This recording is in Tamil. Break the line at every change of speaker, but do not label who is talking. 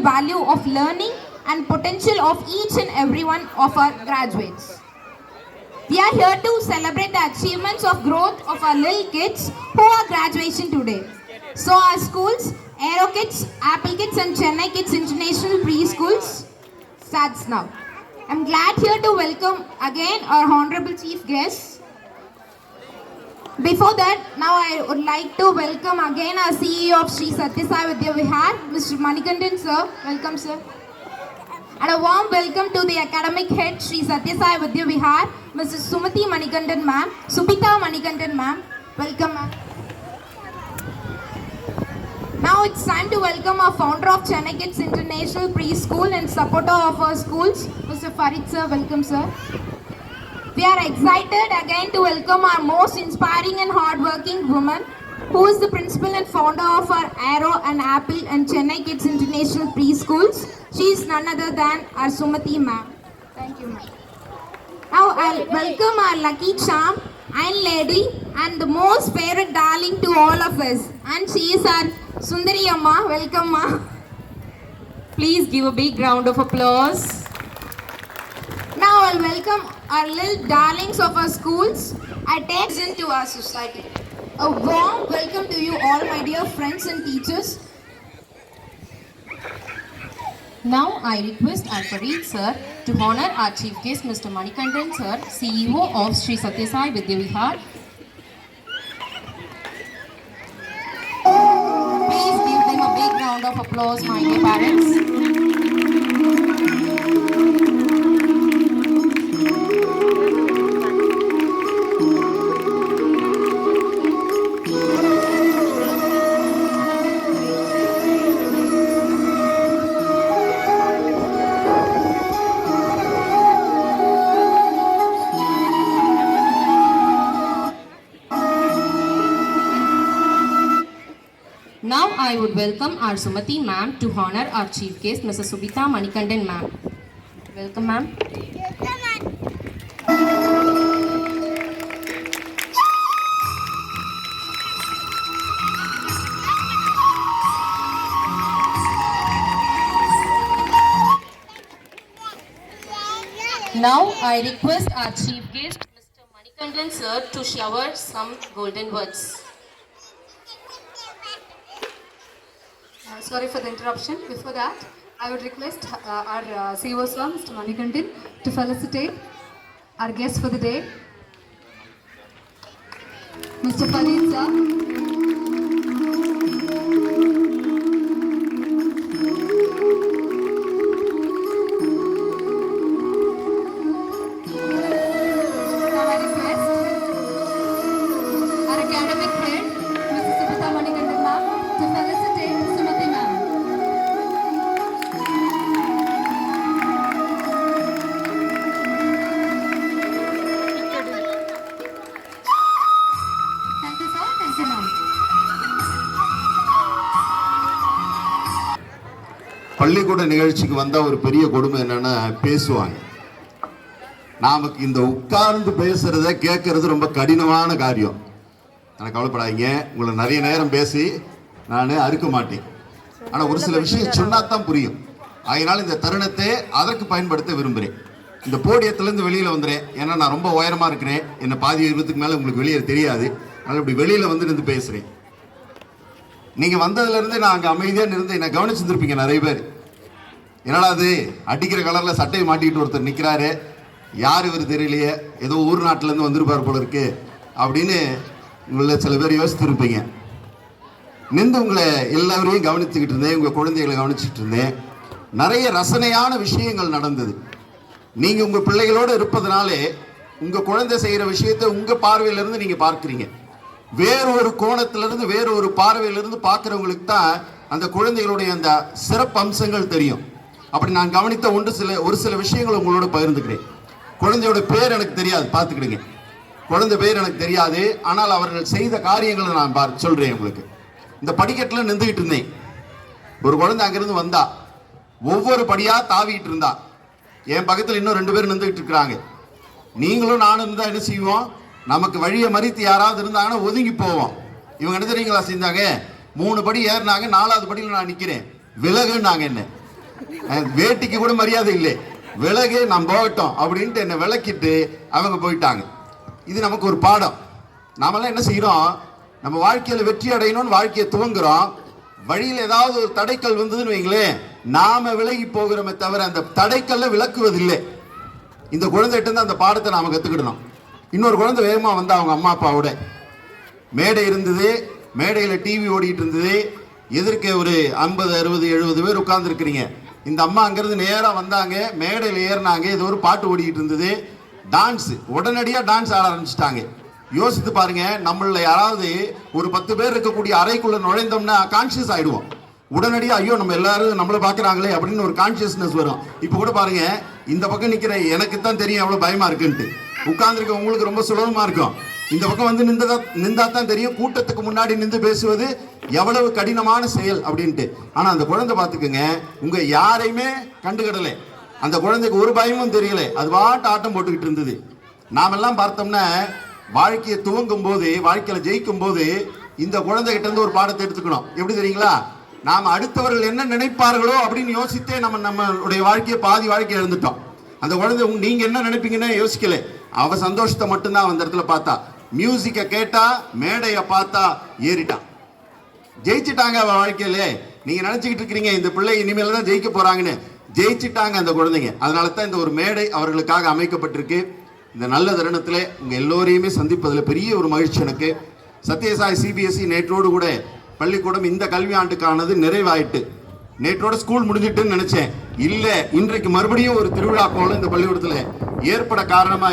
value of learning and potential of each and every one of our graduates. We are here to celebrate the achievements of growth of our little kids who are graduation today. So our schools, Aero Kids, Apple Kids and Chennai Kids International Preschools starts now. I'm glad here to welcome again our Honorable Chief Guest. Before that, now I would like to welcome again our CEO of Sri Sathya Sai Vidya Vihar, Mr. Manikandan sir. Welcome sir. And a warm welcome to the academic head Sri Sathya Sai Vidya Vihar, Mrs. Sumati Manikandan ma'am, Supita Manikandan ma'am. Welcome ma'am. Now it's time to welcome our founder of Chennai Kids International Preschool and supporter of our schools, Mr. Farid sir. Welcome sir. We are excited again to welcome our most inspiring and hardworking woman, who is the principal and founder of our Aero and Apple and Chennai Kids International Preschools. She is none other than our Sumati ma'am. Thank you ma'am. Now I'll welcome our lucky charm and lady and the most favorite darling to all of us. And she is our Sundari Amma. Welcome ma.
Please give a big round of applause.
Now I'll welcome our little darlings of our schools. I take into our society. A warm welcome to you all, my dear friends and teachers.
Now I request our Farid sir to honor our chief guest Mr. Manikandan sir, CEO of Sri Sathya Sai Vidya Vihar. Please give them a big round of applause, my dear parents. Now I would welcome our Sumati ma'am to honor our chief guest Mrs. Subita Manikandan ma'am. Welcome ma'am. Now I request our chief guest Mr. Manikandan sir to shower some golden words.
Sorry for the interruption. Before that, I would request our CEO sir, Mr. Manikandan, to felicitate our guest for the day, Mr. Farid sir.
பள்ளிக்கூட நிகழ்ச்சிக்கு வந்தால் ஒரு பெரிய கொடுமை என்னன்னா பேசுவாங்க. நமக்கு இந்த உட்கார்ந்து பேசுறத கேட்கறது ரொம்ப கடினமான காரியம். எனக்கு கவலைப்படாதீங்க, உங்களை நிறைய நேரம் பேசி நான் அறுக்க மாட்டேன். ஆனால் ஒரு சில விஷயம் சொன்னாதான் புரியும். அதனால இந்த தருணத்தை அதற்கு பயன்படுத்த விரும்புகிறேன். இந்த போடியத்திலேருந்து வெளியில் வந்துடுறேன். ஏன்னா நான் ரொம்ப உயரமாக இருக்கிறேன். என்னை பாதி இருபதுக்கு மேலே உங்களுக்கு வெளியே தெரியாது. அதனால் இப்படி வெளியில் வந்து நின்று பேசுகிறேன். நீங்கள் வந்ததுலேருந்து நான் அங்கே அமைதியாக இருந்து என்னை கவனிச்சுருப்பீங்க நிறைய பேர். என்னடா அது அடிக்கிற கலரில் சட்டையை மாட்டிக்கிட்டு ஒருத்தர் நிற்கிறாரு, யார் இவர் தெரியலையே, ஏதோ ஊர் நாட்டிலேருந்து வந்திருப்பார் போல இருக்கு அப்படின்னு உங்களை சில பேர் யோசித்துருப்பீங்க. நின்று உங்களை எல்லாரையும் கவனிச்சுக்கிட்டு இருந்தேன், உங்கள் குழந்தைகளை கவனிச்சுட்டு இருந்தேன். நிறைய ரசனையான விஷயங்கள் நடந்தது. நீங்கள் உங்கள் பிள்ளைகளோடு இருப்பதனாலே உங்கள் குழந்தை செய்கிற விஷயத்தை உங்கள் பார்வையிலேருந்து நீங்கள் பார்க்குறீங்க. வேறு ஒரு கோணத்திலிருந்து வேறு ஒரு பார்வையிலிருந்து பார்க்குறவங்களுக்கு தான் அந்த குழந்தைகளுடைய அந்த சிறப்பு அம்சங்கள் தெரியும். அப்படி நான் கவனித்த ஒரு சில விஷயங்கள் உங்களோட பகிர்ந்துக்கிறேன். குழந்தையோட பேர் எனக்கு தெரியாது, பார்த்துக்கிடுங்க. குழந்தை பேர் எனக்கு தெரியாது, ஆனால் அவர்கள் செய்த காரியங்களை நான் சொல்கிறேன் உங்களுக்கு. இந்த படிக்கட்டில் நின்றுக்கிட்டு இருந்தேன். ஒரு குழந்தை அங்கேருந்து வந்தா, ஒவ்வொரு படியாக தாவிக்கிட்டு இருந்தா. என் பக்கத்தில் இன்னும் 2 பேர் நின்றுக்கிட்டு இருக்கிறாங்க. நீங்களும் நானும் இருந்தால் என்ன செய்வோம், நமக்கு வழியை மறித்து யாராவது இருந்தாங்கன்னா ஒதுங்கி போவோம். இவங்க என்ன தெரியுங்களா செஞ்சாங்க, 3 படி ஏறினாங்க, 4வது படியில் நான் நிற்கிறேன். விலகுன்னாங்க. என்ன வேட்டிக்கு கூட மரியாதை இல்லை, விலகு நான் போகட்டும் அப்படின்ட்டு என்னை விளக்கிட்டு அவங்க போயிட்டாங்க. இது நமக்கு ஒரு பாடம். நாமெல்லாம் என்ன செய்யறோம், நம்ம வாழ்க்கையில வெற்றி அடையணும்னு வாழ்க்கையை துவங்குறோம். வழியில் ஏதாவது ஒரு தடைக்கல் வந்ததுன்னு வைங்களேன், நாம விலகி போகிறோமே தவிர அந்த தடைக்கல்ல விளக்குவதில்லை. இந்த குழந்தைகிட்ட இருந்து அந்த பாடத்தை நாம கத்துக்கிடணும். இன்னொரு குழந்தை வேகமா வந்தா அவங்க அம்மா அப்பாவோட, மேடை இருந்தது, மேடையில டிவி ஓடிட்டு இருந்தது, எதிர்க்க ஒரு 50 60 70 பேர் உட்கார்ந்து இருக்கிறீங்க. இந்த அம்மா அங்கிருந்து நேரா வந்தாங்க, மேடையில் ஏறினாங்க, இது ஒரு பாட்டு ஓடிக்கிட்டு இருந்தது, டான்ஸ், உடனடியா டான்ஸ் ஆட ஆரம்பிச்சிட்டாங்க. யோசித்து பாருங்க, நம்மள யாராவது ஒரு 10 பேர் இருக்கக்கூடிய அறைக்குள்ள நுழைந்தோம்னா கான்சியஸ் ஆயிடுவோம். உடனடியா ஐயோ நம்ம எல்லாரும் நம்மள பாக்குறாங்களே அப்படின்னு ஒரு கான்சியஸ்னஸ் வரும். இப்ப கூட பாருங்க, இந்த பக்கம் நிக்கிற எனக்கு தான் தெரியும் எவ்வளவு பயமா இருக்குன்ட்டு, உட்கார்ந்துருக்க உங்களுக்கு ரொம்ப சுலபமா இருக்கும். இந்த பக்கம் வந்து நின்றா தான் தெரியும் கூட்டத்துக்கு முன்னாடி நின்று பேசுவது எவ்வளவு கடினமான செயல் அப்படின்ட்டு. ஆனா அந்த குழந்தை பார்த்துக்குங்க, உங்க யாரையுமே கண்டுகிடலை, அந்த குழந்தைக்கு ஒரு பயமும் தெரியல, அது பாட்டு ஆட்டம் போட்டுக்கிட்டு இருந்தது. நாமெல்லாம் பார்த்தோம்னா வாழ்க்கையை துவங்கும் போது, வாழ்க்கையில ஜெயிக்கும் போது இந்த குழந்தைகிட்ட இருந்து ஒரு பாடத்தை எடுத்துக்கணும். எப்படி தெரியுங்களா, நாம அடுத்தவர்கள் என்ன நினைப்பார்களோ அப்படின்னு யோசித்தே நம்மளுடைய வாழ்க்கையை பாதி வாழ்க்கையை எழுந்துட்டோம். அந்த குழந்தை நீங்க என்ன நினைப்பீங்கன்னு யோசிக்கல, அவ சந்தோஷத்தை மட்டும்தான் அந்த இடத்துல பார்த்தா. மியூசிக்கை கேட்டா, மேடையை பார்த்தா ஏறிட்டான், ஜெயிச்சுட்டாங்க அவ வாழ்க்கையில. நீங்க நினைச்சுக்கிட்டு இருக்கிறீங்க இந்த பிள்ளை இனிமேல் தான் ஜெயிக்க போறாங்கன்னு, ஜெயிச்சுட்டாங்க அந்த குழந்தைங்க. அதனால தான் இந்த ஒரு மேடை அவர்களுக்காக அமைக்கப்பட்டிருக்கு. இந்த நல்ல தருணத்தில் உங்க எல்லோரையுமே சந்திப்பதில் பெரிய ஒரு மகிழ்ச்சி எனக்கு. சத்யசாய் சிபிஎஸ்இ நேற்றோடு கூட பள்ளிக்கூடம் இந்த கல்வி ஆண்டுக்கானது நிறைவாயிட்டு. நேற்றோட ஸ்கூல் முடிஞ்சிட்டுன்னு நினைச்சேன், இல்ல இன்றைக்கு மறுபடியும் ஒரு திருவிழா போல இந்த பள்ளிக்கூடத்தில் ஏற்பட காரணமா